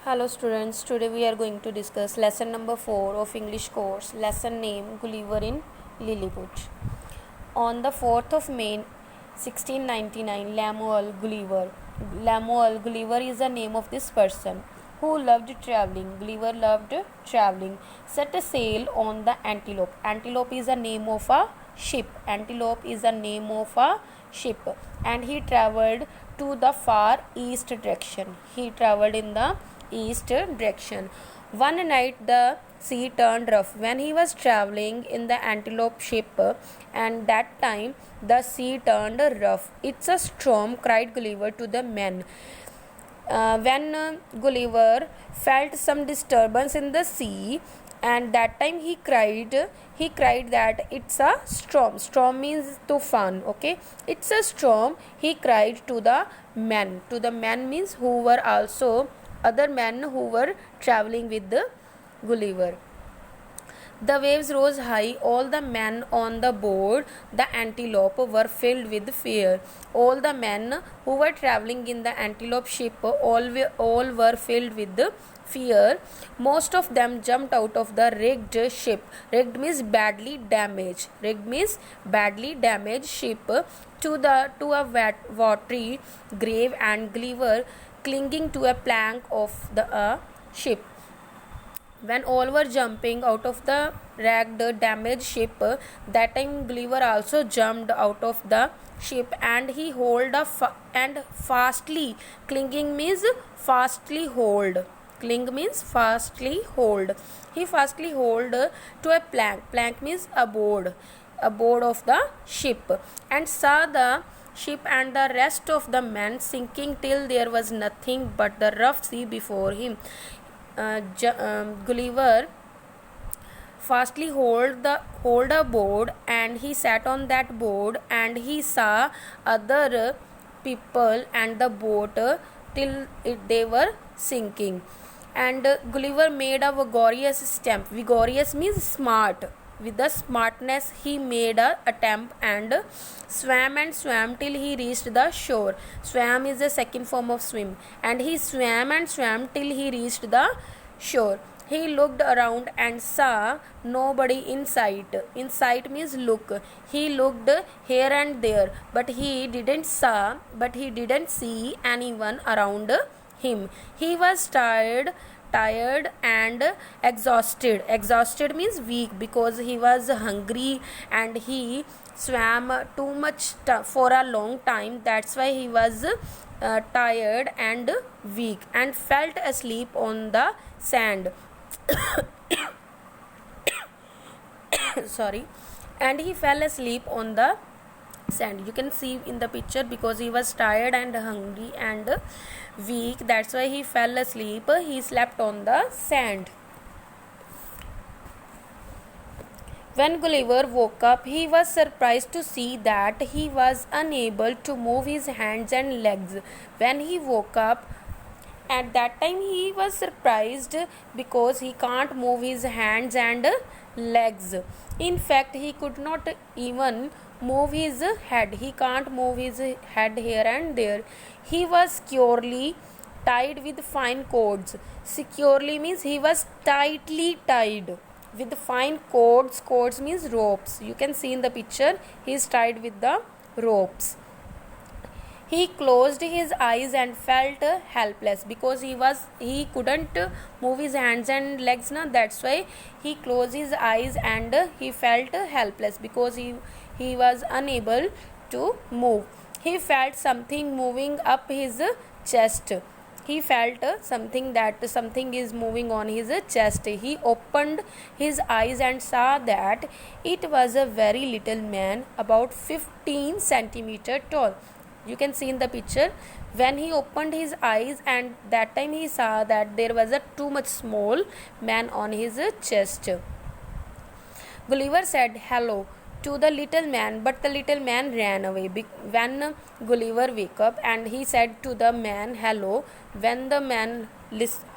Hello students, today we are going to discuss lesson number 4 of English course, lesson name Gulliver in Lilliput. On the 4th of May 1699, Lemuel Gulliver is the name of this person who loved traveling. Gulliver loved traveling. Set a sail on the Antelope. Antelope is the name of a ship. Antelope is the name of a ship. And he traveled to the far east direction. He traveled in the east direction. One night the sea turned rough when he was traveling in the Antelope ship, and that time the sea turned rough. It's a storm, cried Gulliver to the men. When Gulliver felt some disturbance in the sea, and that time he cried that it's a storm means tufan. Okay, it's a storm, he cried to the men means who were also other men who were traveling with the Gulliver. The waves rose high. All the men on the board, the Antelope, were filled with fear. All the men who were traveling in the Antelope ship, all were filled with fear. Most of them jumped out of the rigged ship. Rigged means badly damaged. Rigged means badly damaged ship to a watery grave, and Gulliver clinging to a plank of the ship. When all were jumping out of the wrecked, damaged ship, that time Gulliver also jumped out of the ship, and he and fastly. Clinging means fastly hold. Cling means fastly hold. He fastly hold to a plank. Plank means a board of the ship, and saw the ship and the rest of the men sinking till there was nothing but the rough sea before him. Gulliver fastly hold a board, and he sat on that board, and he saw other people and the boat till they were sinking. And Gulliver made a vigorous attempt. Vigorous means smart. With the smartness he made a attempt and swam till he reached the shore. Swam is the second form of swim, and he swam till he reached the shore. He looked around and saw nobody in sight. In sight means look. He looked here and there, but he didn't see anyone around him. He was tired and exhausted. Exhausted means weak, because he was hungry and he swam too much for a long time. That's why he was tired and weak, and felt asleep on the sand. Sorry. And he fell asleep on the sand. You can see in the picture, because he was tired and hungry and weak, that's why he fell asleep. He slept on the sand. When Gulliver woke up, he was surprised to see that he was unable to move his hands and legs. When he woke up, at that time he was surprised because he can't move his hands and legs. In fact, he could not even move his head. He can't move his head here and there. He was securely tied with fine cords. Securely means he was tightly tied with fine cords. Cords means ropes. You can see in the picture, he is tied with the ropes. He closed his eyes and felt helpless, because he couldn't move his hands and legs now. That's why he closed his eyes, and he felt helpless because he was unable to move. He felt something moving up his chest. He felt something is moving on his chest. He opened his eyes and saw that it was a very little man, about 15 centimeters tall. You can see in the picture, when he opened his eyes, and that time he saw that there was a too much small man on his chest. Gulliver said hello to the little man, but the little man ran away. When Gulliver woke up, and he said to the man hello, when the man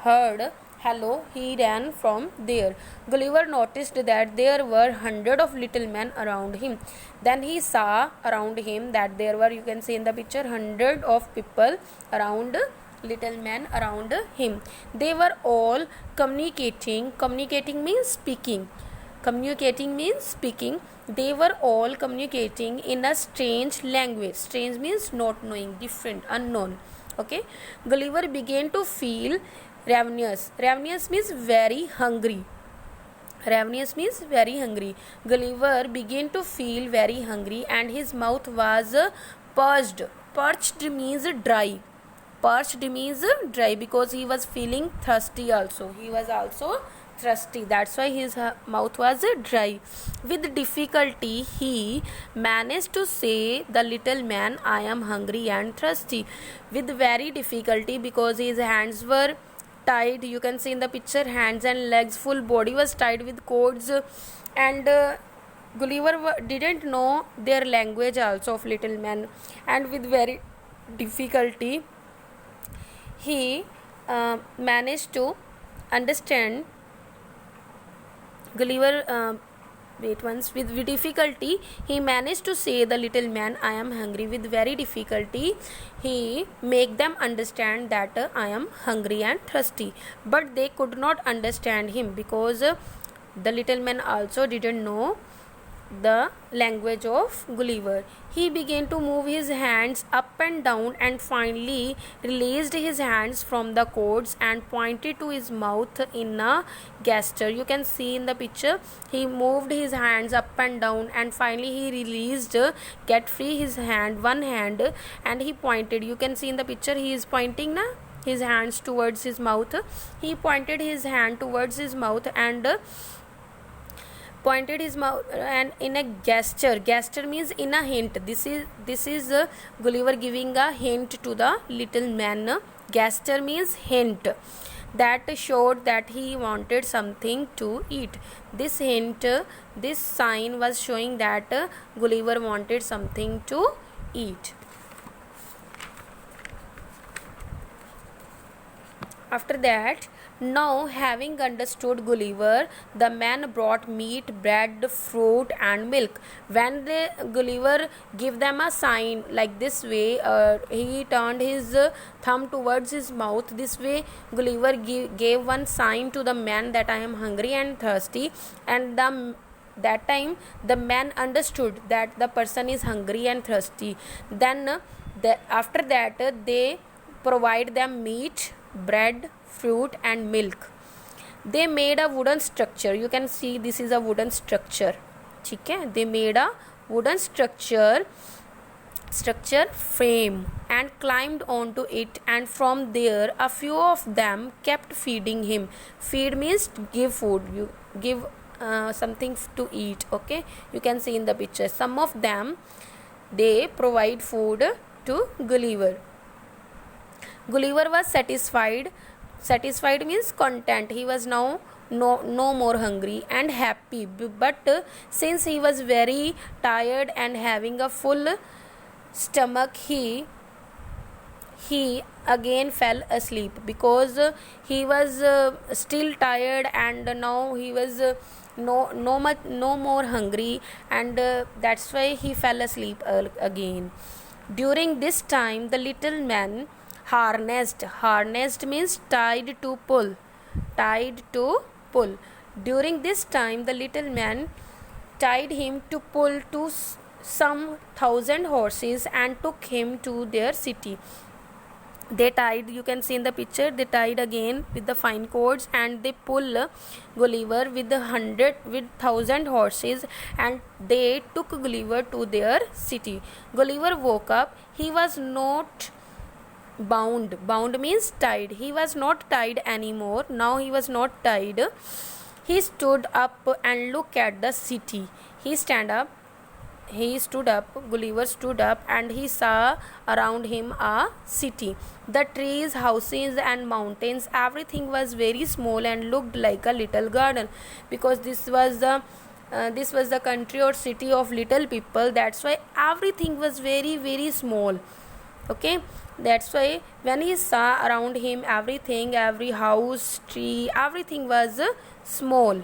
heard hello, he ran from there. Gulliver noticed that there were hundreds of little men around him. Then he saw around him that there were, you can see in the picture, hundreds of people around little men around him. They were all communicating. Communicating means speaking. Communicating means speaking. They were all communicating in a strange language. Strange means not knowing, different, unknown. Okay. Gulliver began to feel ravenous. Ravenous means very hungry. Ravenous means very hungry. Gulliver began to feel very hungry and his mouth was parched. Parched means dry. Parched means dry because he was feeling thirsty also. He was also thirsty. That's why his mouth was dry. With difficulty, he managed to say, "The little man, I am hungry and thirsty." With very difficulty because his hands were tied. You can see in the picture, hands and legs, full body was tied with cords, and Gulliver didn't know their language also of little men, and with very difficulty he managed to understand. Gulliver with difficulty he managed to say, "The little man, I am hungry." With very difficulty he make them understand that I am hungry and thirsty, but they could not understand him because the little man also didn't know the language of Gulliver. He began to move his hands up and down and finally released his hands from the cords and pointed to his mouth in a gesture. You can see in the picture, he moved his hands up and down and finally he released, get free his hand, one hand, and he pointed. You can see in the picture, he is pointing na his hands towards his mouth. He pointed his hand towards his mouth and pointed his mouth and in a gesture means in a hint. This is Gulliver giving a hint to the little man. Gesture means hint that showed that he wanted something to eat. This hint, this sign was showing that Gulliver wanted something to eat. After that, now having understood Gulliver, the man brought meat, bread, fruit and milk. When Gulliver gave them a sign like this way, he turned his thumb towards his mouth. This way Gulliver gave one sign to the man that I am hungry and thirsty, and that time the man understood that the person is hungry and thirsty. Then after that they provide them meat, bread, fruit and milk. They made a wooden structure. You can see this is a wooden structure. ठीक है, they made a wooden structure frame and climbed onto it, and from there a few of them kept feeding him. Feed means give food. You give something to eat. Okay, you can see in the picture, some of them they provide food to Gulliver. Gulliver was satisfied. Satisfied means content. He was now no more hungry and happy. But since he was very tired and having a full stomach, he again fell asleep because he was still tired and now he was no more hungry, and that's why he fell asleep again. During this time the little man harnessed means tied to pull. During this time the little man tied him to pull to some 1,000 horses and took him to their city. They tied, you can see in the picture, they tied again with the fine cords and they pull Gulliver with 1,000 horses, and they took Gulliver to their city. Gulliver woke up. He was not bound means tied. He was not tied anymore. Now he was not tied. He stood up and looked at the city. He stood up, Gulliver stood up, and he saw around him a city. The trees, houses and mountains, everything was very small and looked like a little garden, because this was the country or city of little people. That's why everything was very, very small. Okay, that's why when he saw around him everything, every house, tree, everything was small.